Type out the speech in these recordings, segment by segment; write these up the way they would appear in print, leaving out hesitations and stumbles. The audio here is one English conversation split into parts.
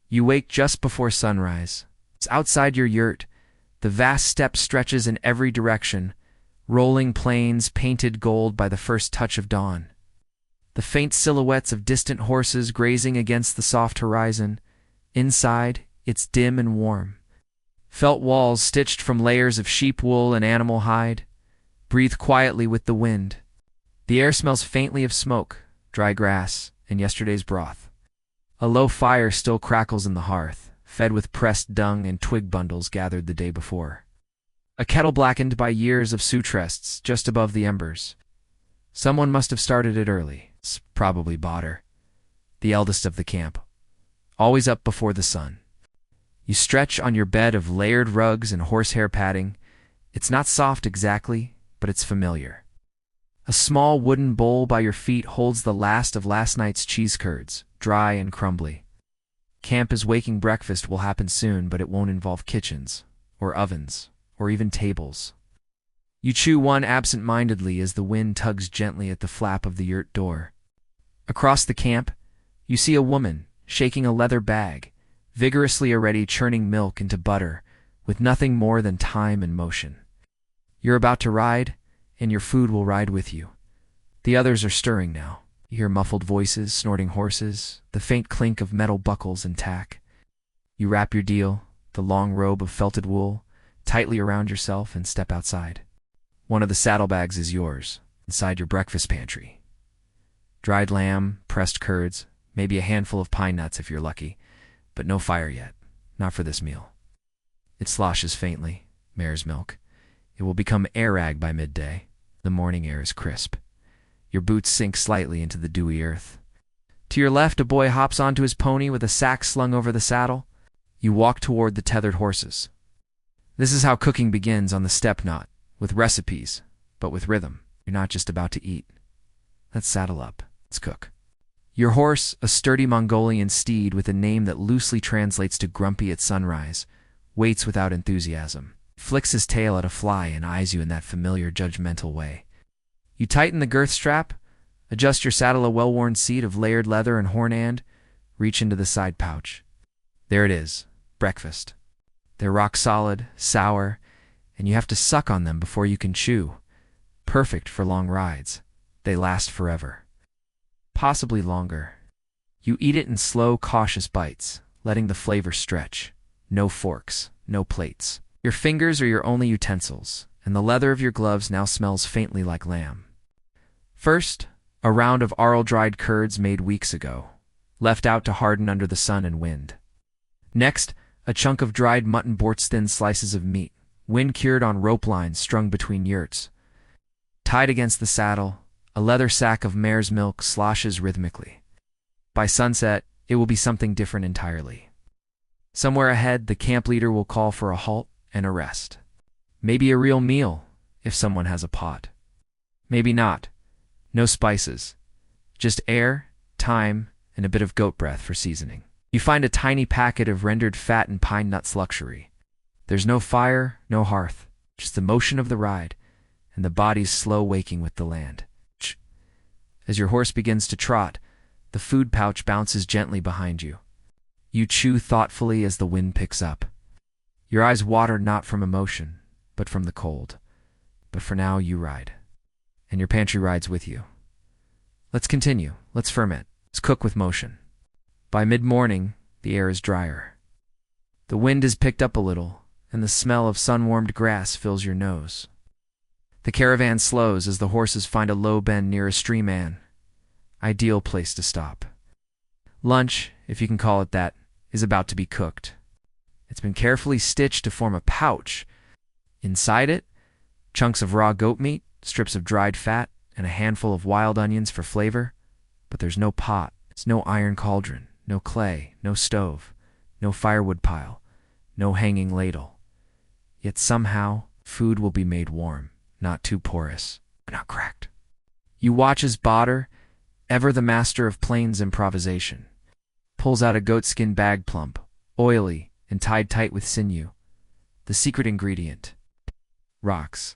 You wake just before sunrise. It's outside your yurt. The vast steppe stretches in every direction, rolling plains painted gold by the first touch of dawn. The faint silhouettes of distant horses grazing against the soft horizon. Inside, it's dim and warm. Felt walls stitched from layers of sheep wool and animal hide. Breathe quietly with the wind. The air smells faintly of smoke, dry grass, and yesterday's broth. A low fire still crackles in the hearth, fed with pressed dung and twig bundles gathered the day before. A kettle blackened by years of soup rests just above the embers. Someone must have started it early. It's probably Badr, the eldest of the camp, always up before the sun. You stretch on your bed of layered rugs and horsehair padding. It's not soft exactly, but it's familiar. A small wooden bowl by your feet holds the last of last night's cheese curds, dry and crumbly. Camp is waking. Breakfast will happen soon, but it won't involve kitchens, or ovens, or even tables. You chew one absent-mindedly as the wind tugs gently at the flap of the yurt door. Across the camp, you see a woman shaking a leather bag, vigorously already churning milk into butter, with nothing more than time and motion. You're about to ride, and your food will ride with you. The others are stirring now. You hear muffled voices, snorting horses, the faint clink of metal buckles and tack. You wrap your deal, the long robe of felted wool, tightly around yourself and step outside. One of the saddlebags is yours, inside your breakfast pantry. Dried lamb, pressed curds, maybe a handful of pine nuts if you're lucky, but no fire yet, not for this meal. It sloshes faintly, mare's milk. It will become air rag by midday. The morning air is crisp. Your boots sink slightly into the dewy earth. To your left, a boy hops onto his pony with a sack slung over the saddle. You walk toward the tethered horses. This is how cooking begins on the steppe, not with recipes, but with rhythm. You're not just about to eat. Let's saddle up. Let's cook. Your horse, a sturdy Mongolian steed with a name that loosely translates to grumpy at sunrise, waits without enthusiasm, flicks his tail at a fly and eyes you in that familiar judgmental way. You tighten the girth strap, adjust your saddle a well-worn seat of layered leather and horn, reach into the side pouch. There it is, breakfast. They're rock solid, sour, and you have to suck on them before you can chew. Perfect for long rides. They last forever. Possibly longer. You eat it in slow, cautious bites, letting the flavor stretch. No forks, no plates. Your fingers are your only utensils, and the leather of your gloves now smells faintly like lamb. First, a round of arl-dried curds made weeks ago, left out to harden under the sun and wind. Next, a chunk of dried mutton boards, thin slices of meat, wind-cured on rope lines strung between yurts. Tied against the saddle, a leather sack of mare's milk sloshes rhythmically. By sunset, it will be something different entirely. Somewhere ahead, the camp leader will call for a halt and a rest. Maybe a real meal, if someone has a pot. Maybe not. No spices. Just air, thyme, and a bit of goat breath for seasoning. You find a tiny packet of rendered fat and pine nuts luxury. There's no fire, no hearth, just the motion of the ride, and the body's slow waking with the land. As your horse begins to trot, the food pouch bounces gently behind you. You chew thoughtfully as the wind picks up. Your eyes water not from emotion, but from the cold. But for now, you ride. And your pantry rides with you. Let's continue. Let's ferment. Let's cook with motion. By mid-morning, the air is drier. The wind has picked up a little, and the smell of sun-warmed grass fills your nose. The caravan slows as the horses find a low bend near a stream. An ideal place to stop. Lunch, if you can call it that, is about to be cooked. It's been carefully stitched to form a pouch. Inside it, chunks of raw goat meat, strips of dried fat, and a handful of wild onions for flavor. But there's no pot. It's no iron cauldron, no clay, no stove, no firewood pile, no hanging ladle. Yet somehow, food will be made warm, not too porous, but not cracked. You watch as Badr, ever the master of plains improvisation, pulls out a goatskin bag, plump, oily, and tied tight with sinew. The secret ingredient. Rocks.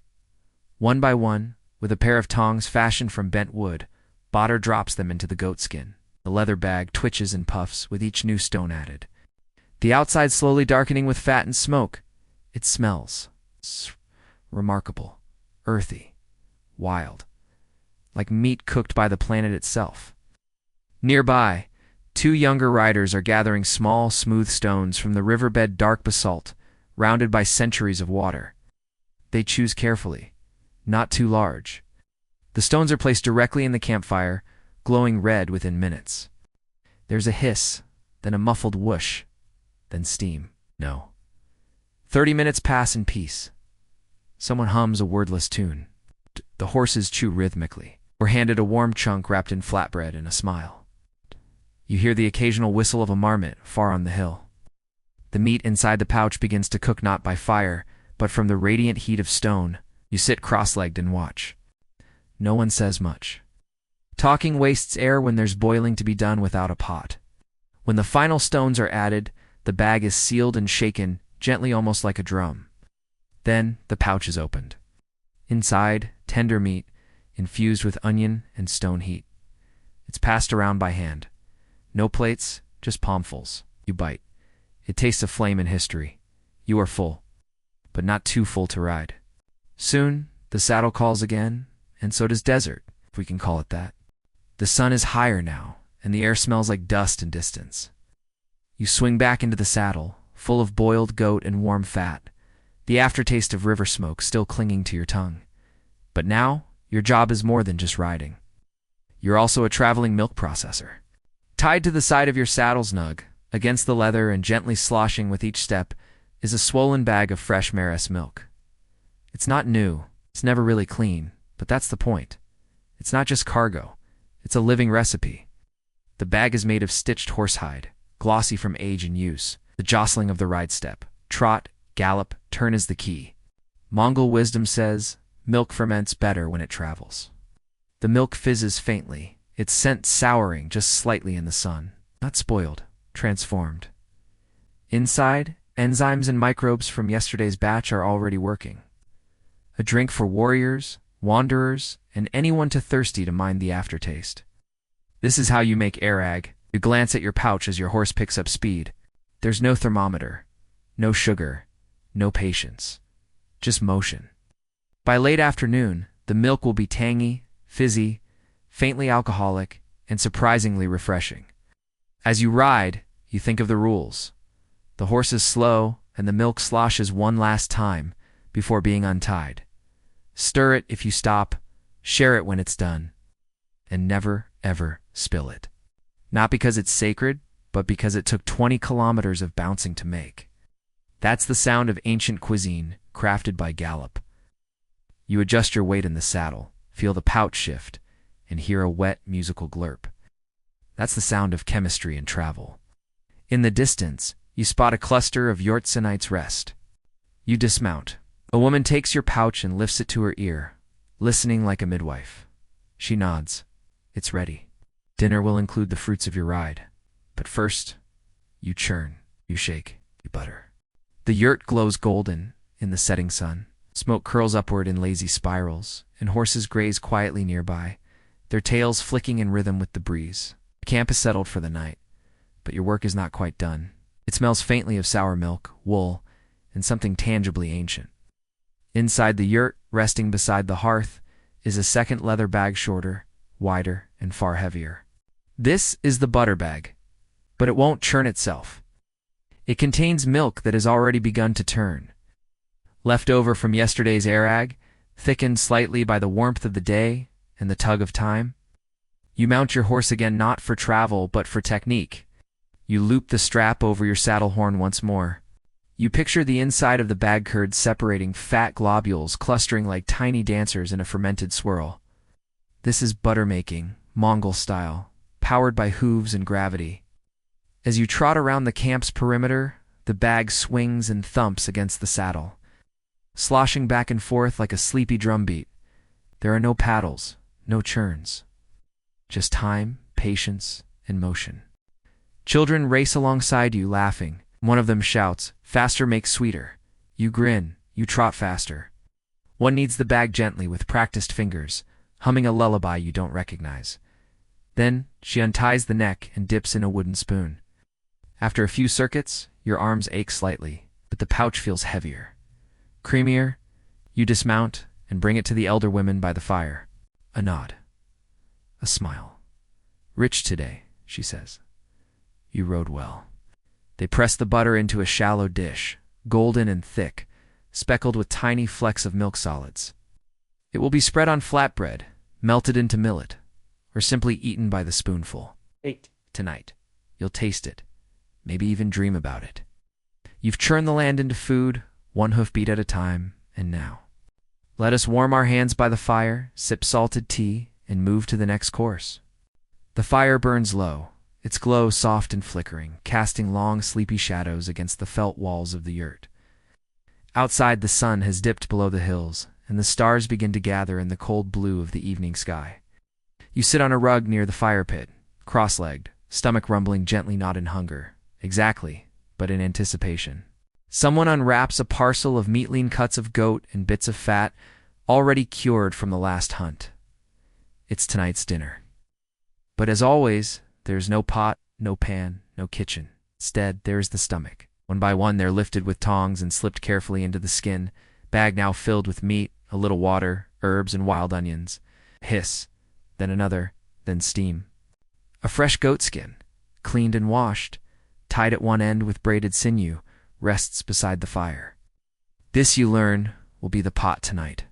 One by one, with a pair of tongs fashioned from bent wood, Badr drops them into the goatskin. The leather bag twitches and puffs with each new stone added. The outside slowly darkening with fat and smoke. It smells. It's remarkable. Earthy. Wild. Like meat cooked by the planet itself. Nearby, two younger riders are gathering small, smooth stones from the riverbed dark basalt, rounded by centuries of water. They choose carefully. Not too large. The stones are placed directly in the campfire, glowing red within minutes. There's a hiss, then a muffled whoosh, then steam. No. 30 minutes pass in peace. Someone hums a wordless tune. The horses chew rhythmically. We're handed a warm chunk wrapped in flatbread and a smile. You hear the occasional whistle of a marmot far on the hill. The meat inside the pouch begins to cook not by fire, but from the radiant heat of stone. You sit cross-legged and watch. No one says much. Talking wastes air when there's boiling to be done without a pot. When the final stones are added, the bag is sealed and shaken, gently almost like a drum. Then the pouch is opened. Inside, tender meat, infused with onion and stone heat. It's passed around by hand. No plates, just palmfuls. You bite. It tastes of flame and history. You are full, but not too full to ride. Soon, the saddle calls again, and so does desert, if we can call it that. The sun is higher now, and the air smells like dust and distance. You swing back into the saddle, full of boiled goat and warm fat, the aftertaste of river smoke still clinging to your tongue. But now, your job is more than just riding. You're also a traveling milk processor. Tied to the side of your saddle snug, against the leather and gently sloshing with each step, is a swollen bag of fresh Mares milk. It's not new, it's never really clean, but that's the point. It's not just cargo, it's a living recipe. The bag is made of stitched horsehide, glossy from age and use. The jostling of the ride step, trot, gallop, turn is the key. Mongol wisdom says, milk ferments better when it travels. The milk fizzes faintly, its scent souring just slightly in the sun. Not spoiled, transformed. Inside, enzymes and microbes from yesterday's batch are already working. A drink for warriors, wanderers, and anyone too thirsty to mind the aftertaste. This is how you make airag. You glance at your pouch as your horse picks up speed. There's no thermometer, no sugar, no patience, just motion. By late afternoon, the milk will be tangy, fizzy, faintly alcoholic, and surprisingly refreshing. As you ride, you think of the rules. The horse is slow, and the milk sloshes one last time before being untied. Stir it if you stop, share it when it's done, and never, ever spill it. Not because it's sacred, but because it took 20 kilometers of bouncing to make. That's the sound of ancient cuisine, crafted by Gallop. You adjust your weight in the saddle, feel the pouch shift, and hear a wet, musical glurp. That's the sound of chemistry and travel. In the distance, you spot a cluster of Yortsenites rest. You dismount. A woman takes your pouch and lifts it to her ear, listening like a midwife. She nods. It's ready. Dinner will include the fruits of your ride. But first, you churn, you shake, you butter. The yurt glows golden in the setting sun. Smoke curls upward in lazy spirals, and horses graze quietly nearby, their tails flicking in rhythm with the breeze. The camp is settled for the night, but your work is not quite done. It smells faintly of sour milk, wool, and something tangibly ancient. Inside the yurt, resting beside the hearth, is a second leather bag shorter, wider, and far heavier. This is the butter bag, but it won't churn itself. It contains milk that has already begun to turn. Left over from yesterday's airag, thickened slightly by the warmth of the day and the tug of time. You mount your horse again not for travel but for technique. You loop the strap over your saddle horn once more. You picture the inside of the bag curd separating fat globules clustering like tiny dancers in a fermented swirl. This is butter making, Mongol style, powered by hooves and gravity. As you trot around the camp's perimeter, the bag swings and thumps against the saddle, sloshing back and forth like a sleepy drumbeat. There are no paddles, no churns. Just time, patience, and motion. Children race alongside you, laughing. One of them shouts, "Faster makes sweeter." You grin, you trot faster. One kneads the bag gently with practiced fingers, humming a lullaby you don't recognize. Then she unties the neck and dips in a wooden spoon. After a few circuits, your arms ache slightly, but the pouch feels heavier. Creamier, you dismount and bring it to the elder women by the fire. A nod. A smile. "Rich today," she says. "You rode well." They press the butter into a shallow dish, golden and thick, speckled with tiny flecks of milk solids. It will be spread on flatbread, melted into millet, or simply eaten by the spoonful. Tonight, you'll taste it, maybe even dream about it. You've churned the land into food, one hoofbeat at a time, and now. Let us warm our hands by the fire, sip salted tea, and move to the next course. The fire burns low, its glow soft and flickering, casting long, sleepy shadows against the felt walls of the yurt. Outside, the sun has dipped below the hills, and the stars begin to gather in the cold blue of the evening sky. You sit on a rug near the fire pit, cross-legged, stomach rumbling gently, not in hunger, exactly, but in anticipation. Someone unwraps a parcel of meat-lean cuts of goat and bits of fat, already cured from the last hunt. It's tonight's dinner. But as always, there's no pot, no pan, no kitchen. Instead, there's the stomach. One by one, they're lifted with tongs and slipped carefully into the skin, bag now filled with meat, a little water, herbs, and wild onions. Hiss, then another, then steam. A fresh goat skin, cleaned and washed, tied at one end with braided sinew, rests beside the fire. This, you learn, will be the pot tonight.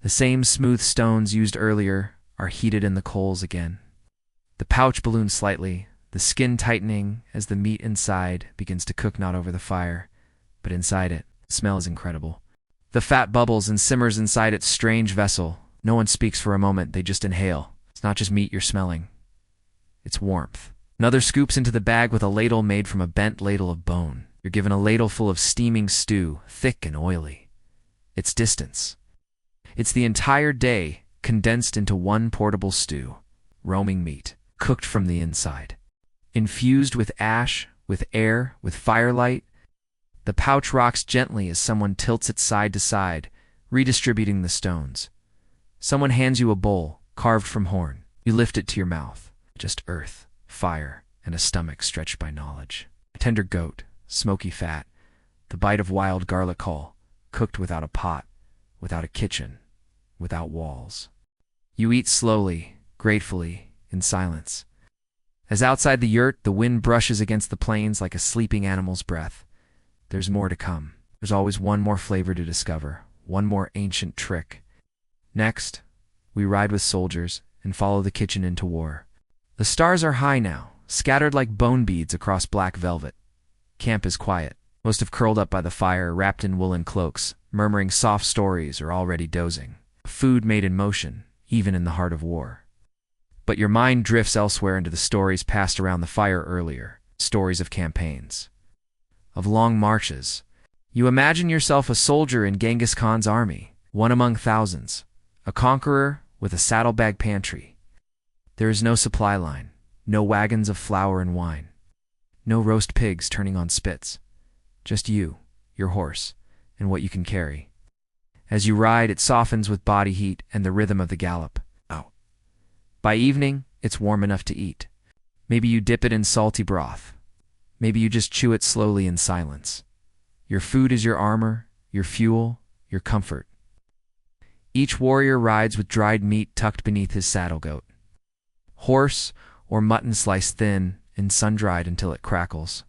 The same smooth stones used earlier are heated in the coals again. The pouch balloons slightly, the skin tightening as the meat inside begins to cook, not over the fire, but inside it. The smell is incredible. The fat bubbles and simmers inside its strange vessel. No one speaks for a moment, they just inhale. It's not just meat you're smelling. It's warmth. Another scoops into the bag with a ladle made from a bent ladle of bone. You're given a ladle full of steaming stew, thick and oily. It's distance. It's the entire day condensed into one portable stew. Roaming meat, cooked from the inside. Infused with ash, with air, with firelight. The pouch rocks gently as someone tilts it side to side, redistributing the stones. Someone hands you a bowl, carved from horn. You lift it to your mouth. Just earth, fire, and a stomach stretched by knowledge. Tender goat, smoky fat, the bite of wild garlic hull, cooked without a pot, without a kitchen, without walls. You eat slowly, gratefully, in silence. As outside the yurt, the wind brushes against the plains like a sleeping animal's breath. There's more to come. There's always one more flavor to discover, one more ancient trick. Next, we ride with soldiers and follow the kitchen into war. The stars are high now, scattered like bone beads across black velvet. Camp is quiet. Most have curled up by the fire, wrapped in woolen cloaks, murmuring soft stories or already dozing. Food made in motion, even in the heart of war. But your mind drifts elsewhere into the stories passed around the fire earlier, stories of campaigns, of long marches. You imagine yourself a soldier in Genghis Khan's army, one among thousands, a conqueror with a saddlebag pantry. There is no supply line, no wagons of flour and wine, no roast pigs turning on spits. Just you, your horse, and what you can carry. As you ride, it softens with body heat and the rhythm of the gallop. By evening, it's warm enough to eat. Maybe you dip it in salty broth. Maybe you just chew it slowly in silence. Your food is your armor, your fuel, your comfort. Each warrior rides with dried meat tucked beneath his saddle goat. Horse or mutton sliced thin and sun-dried until it crackles.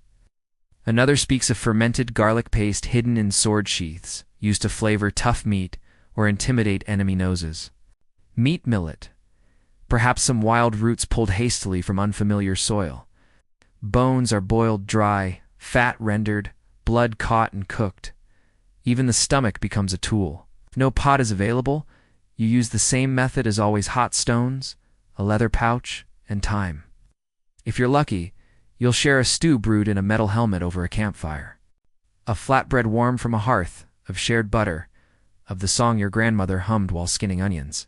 Another speaks of fermented garlic paste hidden in sword sheaths, used to flavor tough meat or intimidate enemy noses. Meat millet. Perhaps some wild roots pulled hastily from unfamiliar soil. Bones are boiled dry, fat rendered, blood caught and cooked. Even the stomach becomes a tool. If no pot is available, you use the same method as always: hot stones, a leather pouch, and time. If you're lucky, you'll share a stew brewed in a metal helmet over a campfire. A flatbread warm from a hearth, of shared butter, of the song your grandmother hummed while skinning onions.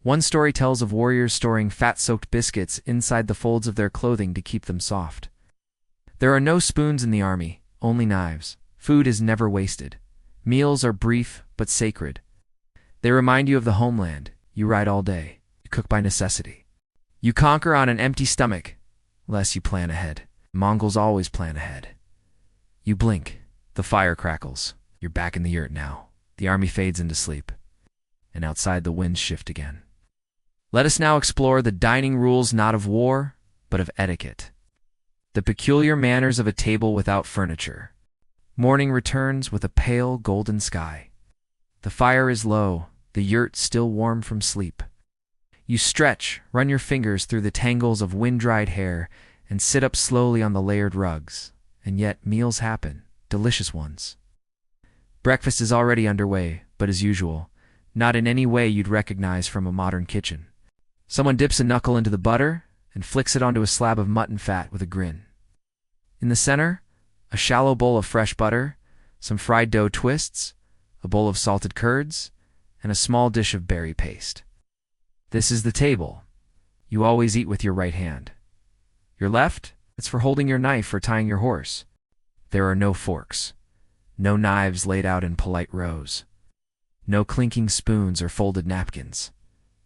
One story tells of warriors storing fat-soaked biscuits inside the folds of their clothing to keep them soft. There are no spoons in the army, only knives. Food is never wasted. Meals are brief but sacred. They remind you of the homeland. You ride all day. You cook by necessity. You conquer on an empty stomach, unless you plan ahead. Mongols always plan ahead. You blink. The fire crackles. You're back in the yurt now. The army fades into sleep. And outside the winds shift again. Let us now explore the dining rules not of war, but of etiquette. The peculiar manners of a table without furniture. Morning returns with a pale golden sky. The fire is low, the yurt still warm from sleep. You stretch, run your fingers through the tangles of wind-dried hair, and sit up slowly on the layered rugs. And yet meals happen, delicious ones. Breakfast is already underway, but as usual, not in any way you'd recognize from a modern kitchen. Someone dips a knuckle into the butter and flicks it onto a slab of mutton fat with a grin. In the center, a shallow bowl of fresh butter, some fried dough twists, a bowl of salted curds, and a small dish of berry paste. This is the table. You always eat with your right hand. Your left? It's for holding your knife or tying your horse. There are no forks. No knives laid out in polite rows. No clinking spoons or folded napkins.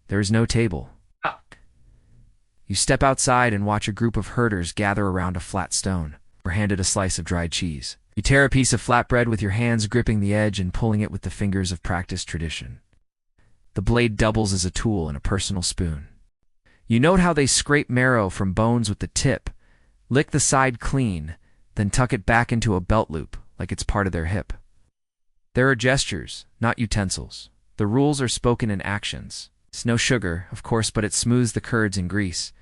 There is no table. You step outside and watch a group of herders gather around a flat stone, or handed a slice of dried cheese. You tear a piece of flatbread with your hands gripping the edge and pulling it with the fingers of practiced tradition. The blade doubles as a tool and a personal spoon. You note how they scrape marrow from bones with the tip, lick the side clean, then tuck it back into a belt loop like it's part of their hip. There are gestures, not utensils. The rules are spoken in actions. It's no sugar, of course, but it smooths the curds in grease.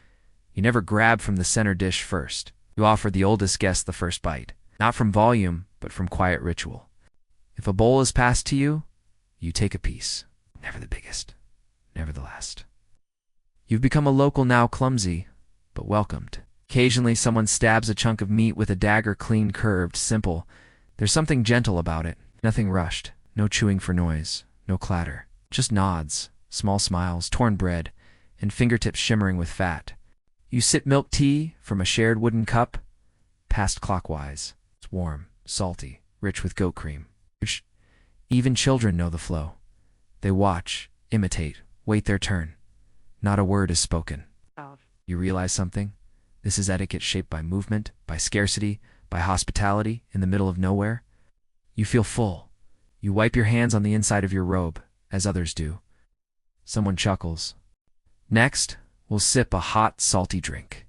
You never grab from the center dish first. You offer the oldest guest the first bite, not from volume, but from quiet ritual. If a bowl is passed to you, you take a piece. Never the biggest, never the last. You've become a local now, clumsy, but welcomed. Occasionally someone stabs a chunk of meat with a dagger, clean, curved, simple. There's something gentle about it, nothing rushed, no chewing for noise, no clatter. Just nods, small smiles, torn bread, and fingertips shimmering with fat. You sip milk tea from a shared wooden cup, passed clockwise. It's warm, salty, rich with goat cream. Even children know the flow. They watch, imitate, wait their turn. Not a word is spoken. You realize something? This is etiquette shaped by movement, by scarcity, by hospitality, in the middle of nowhere. You feel full. You wipe your hands on the inside of your robe, as others do. Someone chuckles. Next, we'll sip a hot, salty drink.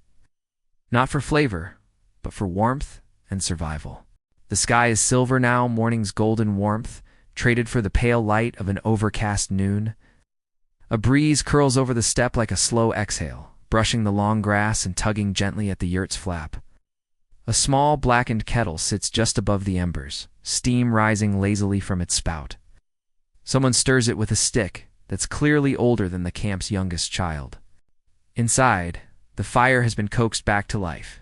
Not for flavor, but for warmth and survival. The sky is silver now, morning's golden warmth, traded for the pale light of an overcast noon. A breeze curls over the steppe like a slow exhale, brushing the long grass and tugging gently at the yurt's flap. A small, blackened kettle sits just above the embers, steam rising lazily from its spout. Someone stirs it with a stick that's clearly older than the camp's youngest child. Inside, the fire has been coaxed back to life.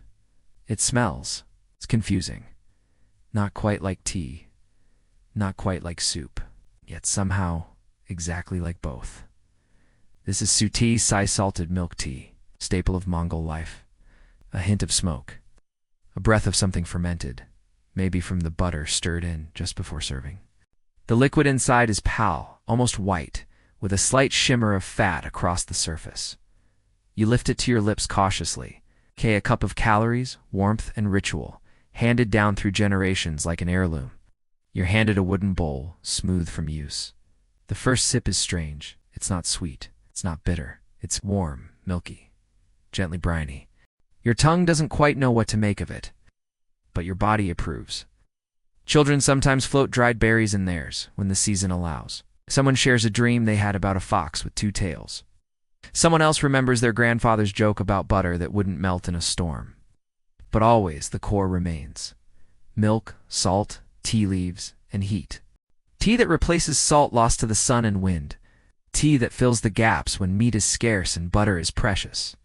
It smells. It's confusing. Not quite like tea. Not quite like soup. Yet somehow, exactly like both. This is Suti Sai-salted milk tea, staple of Mongol life. A hint of smoke. A breath of something fermented, maybe from the butter stirred in just before serving. The liquid inside is pale, almost white, with a slight shimmer of fat across the surface. You lift it to your lips cautiously. A cup of calories, warmth, and ritual, handed down through generations like an heirloom. You're handed a wooden bowl, smooth from use. The first sip is strange. It's not sweet. It's not bitter. It's warm, milky, gently briny. Your tongue doesn't quite know what to make of it, but your body approves. Children sometimes float dried berries in theirs when the season allows. Someone shares a dream they had about a fox with two tails. Someone else remembers their grandfather's joke about butter that wouldn't melt in a storm. But always the core remains. Milk, salt, tea leaves, and heat. Tea that replaces salt lost to the sun and wind. Tea that fills the gaps when meat is scarce and butter is precious.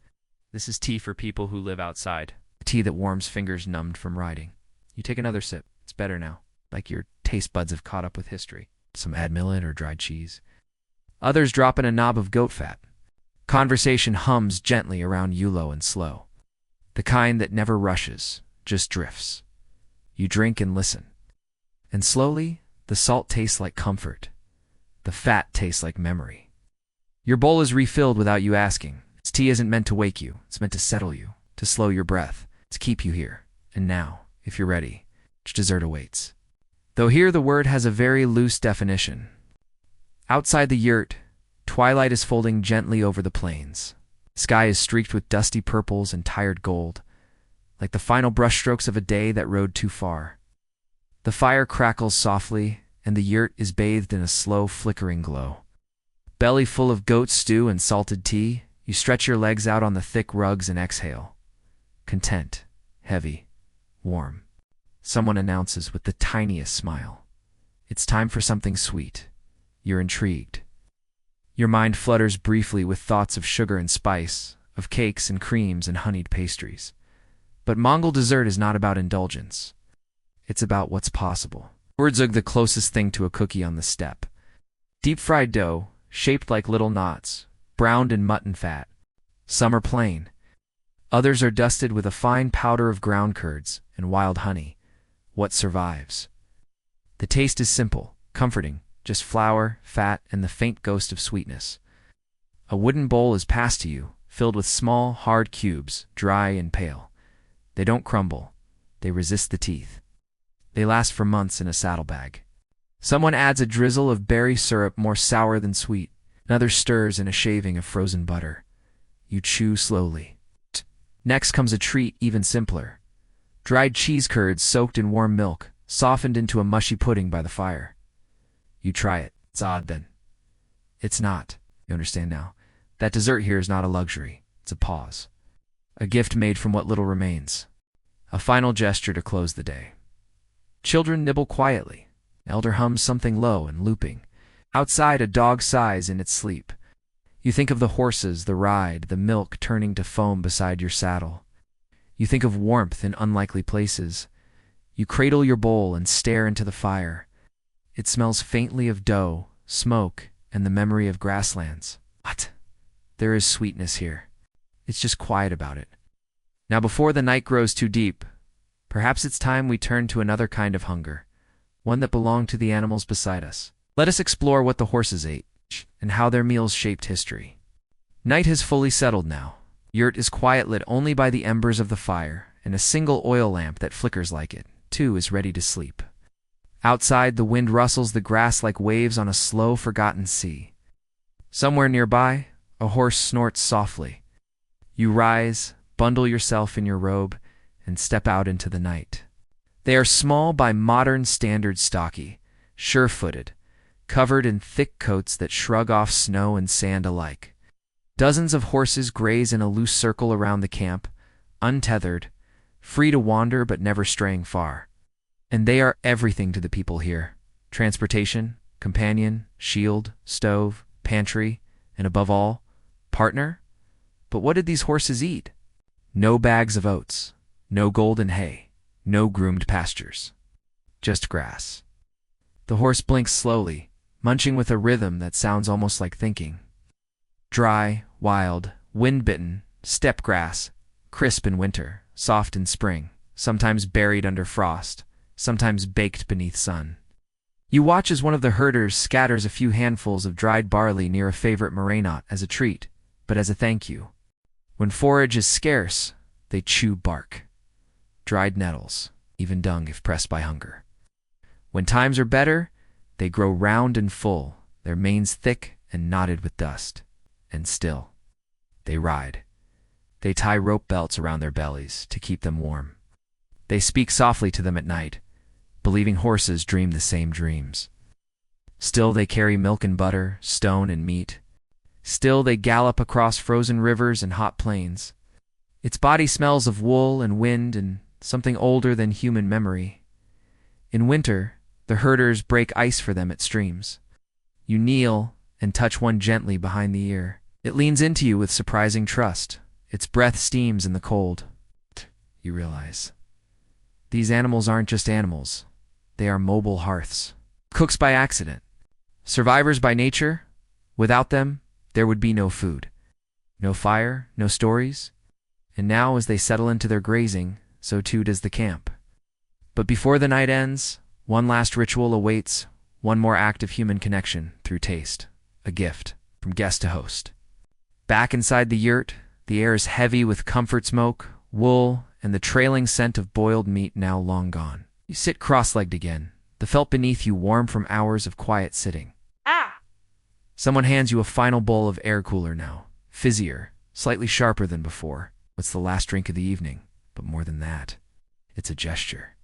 This is tea for people who live outside. Tea that warms fingers numbed from riding. You take another sip. It's better now. Like your taste buds have caught up with history. Some ad millet or dried cheese. Others drop in a knob of goat fat. Conversation hums gently around Yulo and slow. The kind that never rushes, just drifts. You drink and listen. And slowly, the salt tastes like comfort. The fat tastes like memory. Your bowl is refilled without you asking. This tea isn't meant to wake you. It's meant to settle you, to slow your breath, to keep you here. And now, if you're ready, dessert awaits. Though here the word has a very loose definition. Outside the yurt, twilight is folding gently over the plains. Sky is streaked with dusty purples and tired gold, like the final brushstrokes of a day that rode too far. The fire crackles softly, and the yurt is bathed in a slow, flickering glow. Belly full of goat stew and salted tea, you stretch your legs out on the thick rugs and exhale. Content, heavy, warm. Someone announces with the tiniest smile. It's time for something sweet. You're intrigued. Your mind flutters briefly with thoughts of sugar and spice, of cakes and creams and honeyed pastries. But Mongol dessert is not about indulgence. It's about what's possible. Urdzug, the closest thing to a cookie on the steppe. Deep-fried dough, shaped like little knots, browned in mutton fat. Some are plain. Others are dusted with a fine powder of ground curds and wild honey. What survives? The taste is simple, comforting, just flour, fat, and the faint ghost of sweetness. A wooden bowl is passed to you, filled with small, hard cubes, dry and pale. They don't crumble. They resist the teeth. They last for months in a saddlebag. Someone adds a drizzle of berry syrup more sour than sweet. Another stirs in a shaving of frozen butter. You chew slowly. Next comes a treat even simpler. Dried cheese curds soaked in warm milk, softened into a mushy pudding by the fire. You try it. It's odd then. It's not. You understand now. That dessert here is not a luxury. It's a pause. A gift made from what little remains. A final gesture to close the day. Children nibble quietly. Elder hums something low and looping. Outside, a dog sighs in its sleep. You think of the horses, the ride, the milk turning to foam beside your saddle. You think of warmth in unlikely places. You cradle your bowl and stare into the fire. It smells faintly of dough, smoke, and the memory of grasslands. What? There is sweetness here. It's just quiet about it. Now before the night grows too deep, perhaps it's time we turn to another kind of hunger, one that belonged to the animals beside us. Let us explore what the horses ate, and how their meals shaped history. Night has fully settled now. Yurt is quiet, lit only by the embers of the fire, and a single oil lamp that flickers like it, too, is ready to sleep. Outside, the wind rustles the grass like waves on a slow, forgotten sea. Somewhere nearby, a horse snorts softly. You rise, bundle yourself in your robe, and step out into the night. They are small by modern standards, stocky, sure-footed, covered in thick coats that shrug off snow and sand alike. Dozens of horses graze in a loose circle around the camp, untethered, free to wander but never straying far. And they are everything to the people here. Transportation, companion, shield, stove, pantry, and above all, partner. But what did these horses eat? No bags of oats, no golden hay, no groomed pastures. Just grass. The horse blinks slowly, munching with a rhythm that sounds almost like thinking. Dry, wild, wind-bitten, steppe grass, crisp in winter, soft in spring, sometimes buried under frost, sometimes baked beneath sun. You watch as one of the herders scatters a few handfuls of dried barley near a favorite morainot as a treat, but as a thank you. When forage is scarce, they chew bark. Dried nettles, even dung if pressed by hunger. When times are better, they grow round and full, their manes thick and knotted with dust. And still, they ride. They tie rope belts around their bellies to keep them warm. They speak softly to them at night, believing horses dream the same dreams. Still they carry milk and butter, stone and meat. Still they gallop across frozen rivers and hot plains. Its body smells of wool and wind and something older than human memory. In winter, the herders break ice for them at streams. You kneel and touch one gently behind the ear. It leans into you with surprising trust. Its breath steams in the cold. You realize. These animals aren't just animals. They are mobile hearths. Cooks by accident. Survivors by nature. Without them, there would be no food. No fire, no stories. And now, as they settle into their grazing, so too does the camp. But before the night ends, one last ritual awaits, one more act of human connection through taste. A gift, from guest to host. Back inside the yurt, the air is heavy with comfort smoke, wool, and the trailing scent of boiled meat now long gone. You sit cross-legged again, the felt beneath you warm from hours of quiet sitting. Someone hands you a final bowl of air cooler now, fizzier, slightly sharper than before. It's the last drink of the evening, but more than that, it's a gesture.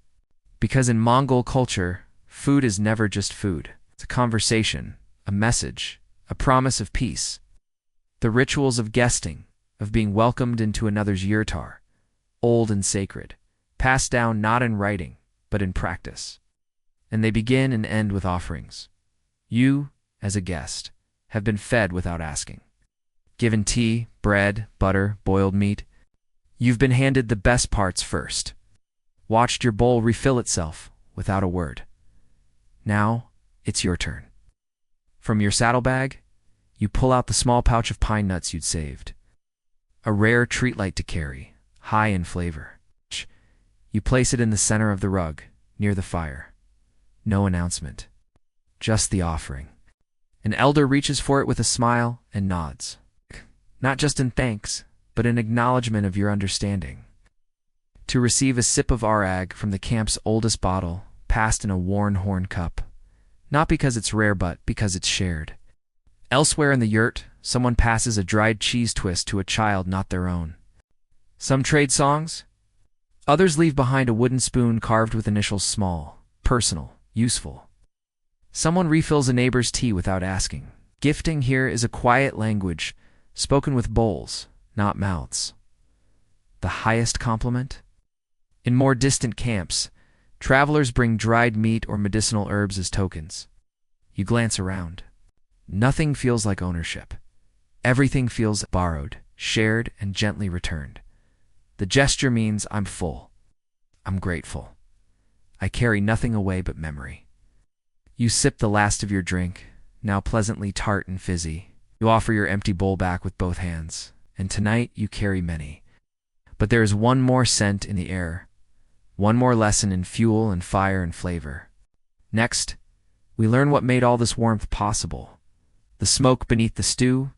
Because in Mongol culture, food is never just food. It's a conversation, a message, a promise of peace. The rituals of guesting, of being welcomed into another's yurtar, old and sacred, passed down not in writing, but in practice. And they begin and end with offerings. You, as a guest, have been fed without asking. Given tea, bread, butter, boiled meat. You've been handed the best parts first. Watched your bowl refill itself without a word. Now, it's your turn. From your saddlebag, you pull out the small pouch of pine nuts you'd saved. A rare treat light to carry, high in flavor. You place it in the center of the rug, near the fire. No announcement. Just the offering. An elder reaches for it with a smile and nods. Not just in thanks, but in acknowledgement of your understanding. To receive a sip of arag from the camp's oldest bottle, passed in a worn horn cup. Not because it's rare, but because it's shared. Elsewhere in the yurt, someone passes a dried cheese twist to a child not their own. Some trade songs. Others leave behind a wooden spoon carved with initials small, personal, useful. Someone refills a neighbor's tea without asking. Gifting here is a quiet language, spoken with bowls, not mouths. The highest compliment? In more distant camps, travelers bring dried meat or medicinal herbs as tokens. You glance around. Nothing feels like ownership. Everything feels borrowed, shared, and gently returned. The gesture means I'm full. I'm grateful. I carry nothing away but memory. You sip the last of your drink, now pleasantly tart and fizzy. You offer your empty bowl back with both hands, and tonight you carry many. But there is one more scent in the air, one more lesson in fuel and fire and flavor. Next, we learn what made all this warmth possible. The smoke beneath the stew,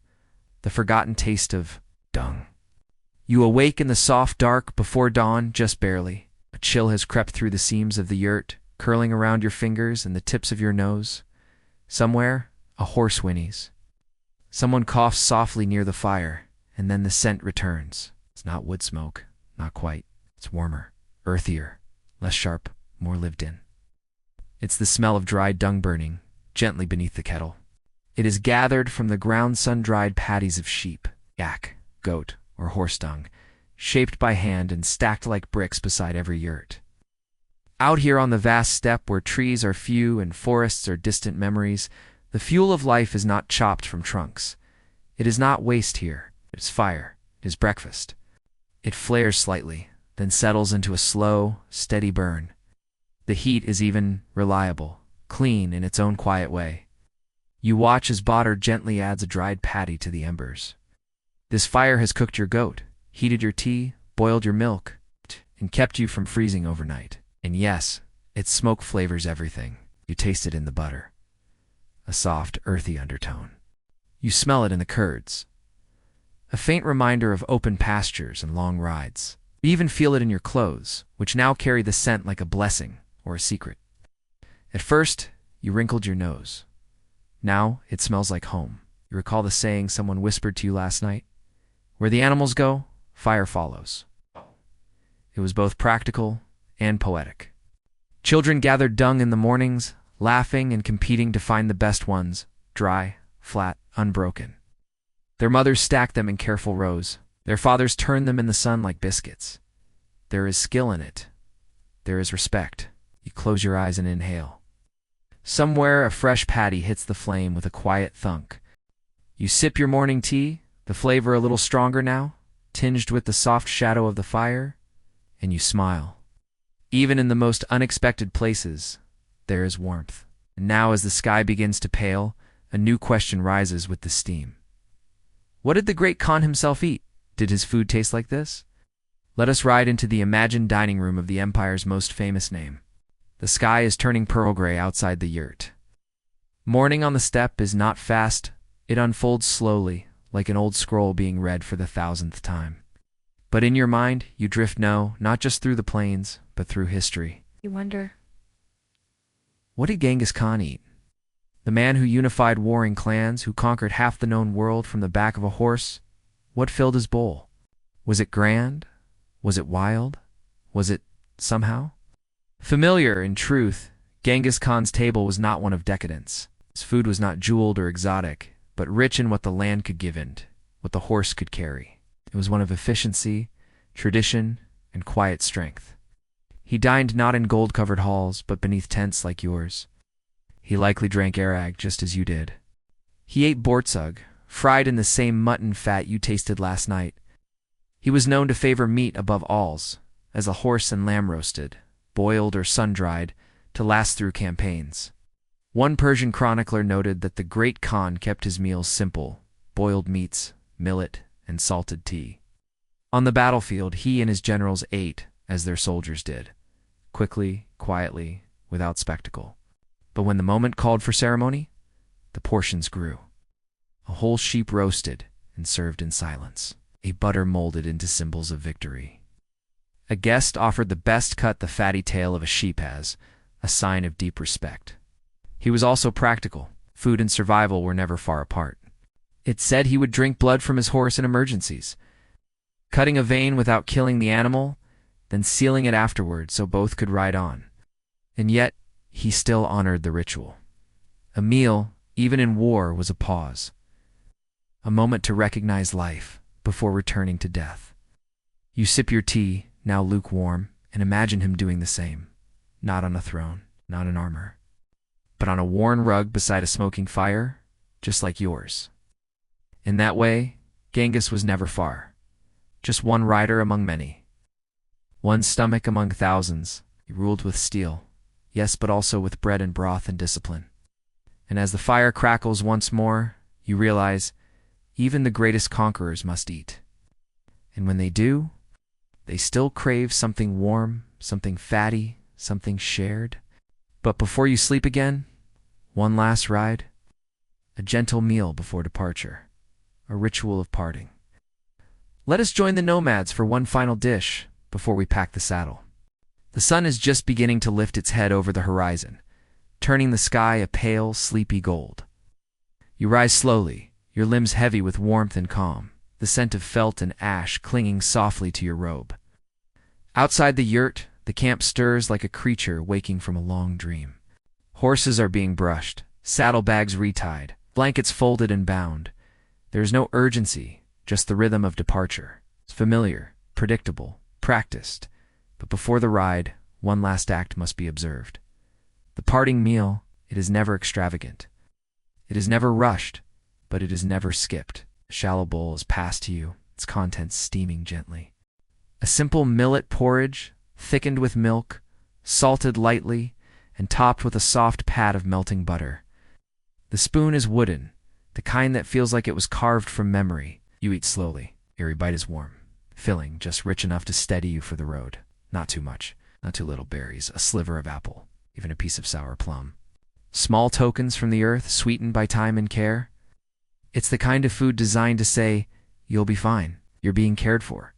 the forgotten taste of dung. You awake in the soft dark before dawn, just barely. A chill has crept through the seams of the yurt, curling around your fingers and the tips of your nose. Somewhere, a horse whinnies. Someone coughs softly near the fire, and then the scent returns. It's not wood smoke, not quite. It's warmer, earthier, less sharp, more lived in. It's the smell of dried dung burning, gently beneath the kettle. It is gathered from the ground sun-dried patties of sheep, yak, goat, or horse dung, shaped by hand and stacked like bricks beside every yurt. Out here on the vast steppe where trees are few and forests are distant memories, the fuel of life is not chopped from trunks. It is not waste here. It is fire. It is breakfast. It flares slightly, then settles into a slow, steady burn. The heat is even reliable, clean in its own quiet way. You watch as Botter gently adds a dried patty to the embers. This fire has cooked your goat, heated your tea, boiled your milk, and kept you from freezing overnight. And yes, its smoke flavors everything. You taste it in the butter. A soft, earthy undertone. You smell it in the curds. A faint reminder of open pastures and long rides. You even feel it in your clothes, which now carry the scent like a blessing or a secret. At first, you wrinkled your nose. Now, it smells like home. You recall the saying someone whispered to you last night? Where the animals go, fire follows. It was both practical and poetic. Children gathered dung in the mornings, laughing and competing to find the best ones, dry, flat, unbroken. Their mothers stacked them in careful rows. Their fathers turned them in the sun like biscuits. There is skill in it. There is respect. You close your eyes and inhale. Somewhere a fresh patty hits the flame with a quiet thunk. You sip your morning tea, the flavor a little stronger now, tinged with the soft shadow of the fire, and you smile. Even in the most unexpected places, there is warmth. And now as the sky begins to pale, a new question rises with the steam. What did the great Khan himself eat? Did his food taste like this? Let us ride into the imagined dining room of the Empire's most famous name. The sky is turning pearl gray outside the yurt. Morning on the steppe is not fast. It unfolds slowly, like an old scroll being read for the 1000th time. But in your mind, you drift not just through the plains, but through history. You wonder. What did Genghis Khan eat? The man who unified warring clans, who conquered half the known world from the back of a horse? What filled his bowl? Was it grand? Was it wild? Was it, somehow, familiar? In truth, Genghis Khan's table was not one of decadence. His food was not jeweled or exotic, but rich in what the land could give and what the horse could carry. It was one of efficiency, tradition, and quiet strength. He dined not in gold-covered halls, but beneath tents like yours. He likely drank arag just as you did. He ate bortsug, fried in the same mutton fat you tasted last night. He was known to favor meat above alls, as a horse and lamb roasted, boiled or sun-dried, to last through campaigns. One Persian chronicler noted that the great Khan kept his meals simple: boiled meats, millet, and salted tea. On the battlefield, he and his generals ate as their soldiers did, quickly, quietly, without spectacle. But when the moment called for ceremony, the portions grew. A whole sheep roasted and served in silence, a butter molded into symbols of victory. A guest offered the best cut the fatty tail of a sheep has, a sign of deep respect. He was also practical. Food and survival were never far apart. It said he would drink blood from his horse in emergencies, cutting a vein without killing the animal, then sealing it afterward so both could ride on. And yet, he still honored the ritual. A meal, even in war, was a pause, a moment to recognize life before returning to death. You sip your tea, now lukewarm, and imagine him doing the same, not on a throne, not in armor, but on a worn rug beside a smoking fire, just like yours. In that way, Genghis was never far, just one rider among many, one stomach among thousands. He ruled with steel, yes, but also with bread and broth and discipline. And as the fire crackles once more, you realize even the greatest conquerors must eat. And when they do, they still crave something warm, something fatty, something shared. But before you sleep again, one last ride, a gentle meal before departure, a ritual of parting. Let us join the Nomads for one final dish before we pack the saddle. The sun is just beginning to lift its head over the horizon, turning the sky a pale, sleepy gold. You rise slowly, your limbs heavy with warmth and calm, the scent of felt and ash clinging softly to your robe. Outside the yurt, the camp stirs like a creature waking from a long dream. Horses are being brushed, saddlebags retied, blankets folded and bound. There is no urgency, just the rhythm of departure. It's familiar, predictable, practiced. But before the ride, one last act must be observed. The parting meal, it is never extravagant. It is never rushed, but it is never skipped. A shallow bowl is passed to you, its contents steaming gently. A simple millet porridge, thickened with milk, salted lightly, and topped with a soft pat of melting butter. The spoon is wooden, the kind that feels like it was carved from memory. You eat slowly. Every bite is warm, filling, just rich enough to steady you for the road. Not too much, not too little berries, a sliver of apple, even a piece of sour plum. Small tokens from the earth, sweetened by time and care. It's the kind of food designed to say, you'll be fine, you're being cared for,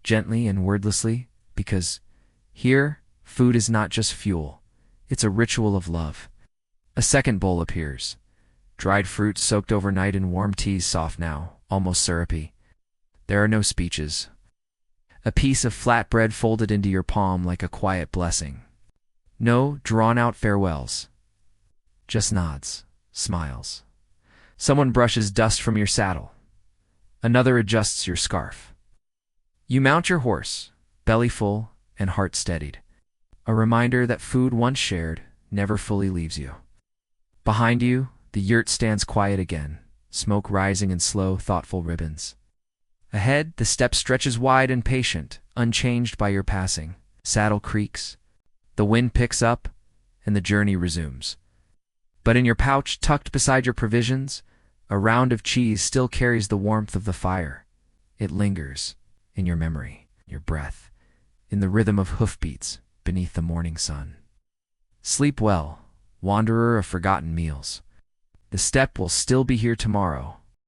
gently and wordlessly, because here, food is not just fuel, it's a ritual of love. A second bowl appears. Dried fruits soaked overnight in warm teas, soft now, almost syrupy. There are no speeches. A piece of flat bread folded into your palm like a quiet blessing. No drawn-out farewells. Just nods, smiles. Someone brushes dust from your saddle. Another adjusts your scarf. You mount your horse, belly full and heart steadied. A reminder that food once shared never fully leaves you. Behind you, the yurt stands quiet again, smoke rising in slow, thoughtful ribbons. Ahead, the steppe stretches wide and patient, unchanged by your passing. Saddle creaks, the wind picks up, and the journey resumes. But in your pouch, tucked beside your provisions, a round of cheese still carries the warmth of the fire. It lingers, in your memory, your breath, in the rhythm of hoofbeats beneath the morning sun. Sleep well, wanderer of forgotten meals. The steppe will still be here tomorrow,